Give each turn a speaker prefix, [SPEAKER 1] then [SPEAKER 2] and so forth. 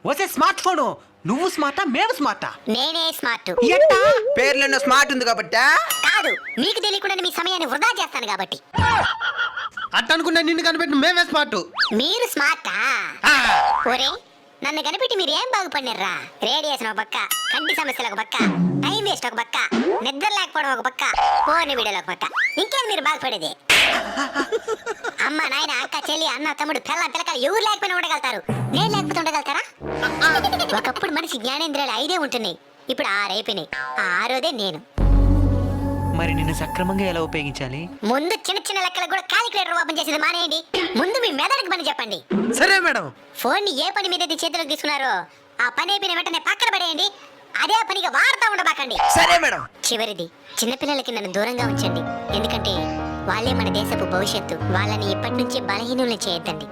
[SPEAKER 1] వసే smart phone నువ్వు స్మార్టా మేము స్మార్టా?
[SPEAKER 2] నేనే స్మార్ట్.
[SPEAKER 1] ఎట్టా?
[SPEAKER 3] పేర్లో స్మార్ట్ ఉంది కాబట్టి.
[SPEAKER 2] కాదు, మీకు తెలియకుండా మీ సమయాన్ని వృధా చేస్తాను కాబట్టి.
[SPEAKER 1] అట్ట అనుకున్నా నిన్ను కనిపెట్టిన మేమే స్మార్ట్.
[SPEAKER 2] మీరు స్మార్టా? ఒరే, నన్ను కనిపెట్టి మీరు ఏం బాగుపడినరా? రేడియేషన్ ఒక పక్క, కంటి సమస్యలు ఒక పక్క, టైం వేస్ట్ ఒక పక్క, నిద్ర లేకపోవడం ఒక పక్క, ఫోన్ వీడియోలు ఒక పక్క. ఇంకేం మీరు బాగుపడేది? అమ్మ నాయన అక్క చెల్లి అన్న తమ్ముడు పిల్లకాయలు ఎవరు లేకపోయినా ఉండగలుగుతారు, నేను లేకపోతే ఉండగలుగుతారా? ఒకప్పుడు మనిషి జ్ఞానేంద్రియాలు 5 ఉంటున్నాయి, ఇప్పుడు 6 అయిపోయినాయి. ఆ 6దే నేను.
[SPEAKER 1] మరి నిన్ను సక్రమంగా ఎలా ఉపయోగించాలి?
[SPEAKER 2] ముందు చిన్న చిన్న లెక్కలకు కూడా కాలిక్యులేటర్ ఓపెన్ చేసేది మానేయండి. ముందు మీ మెదడుకి పని చెప్పండి.
[SPEAKER 1] సరే మేడం.
[SPEAKER 2] ఫోన్ ని ఏ పని మీద చేతిలోకి తీసుకున్నారో ఆ పని అయిపోయిన వెంటనే పక్కన పడేయండి. అదే పనిగా వాడుతూ ఉండబాకండి.
[SPEAKER 3] సరే మేడం.
[SPEAKER 2] చివరిది, చిన్నపిల్లలకి నన్ను దూరంగా ఉంచండి. ఎందుకంటే వాళ్ళే మన దేశపు భవిష్యత్తు. వాళ్ళని ఇప్పటి నుంచే బలహీనుల్ని చేయొద్దండి.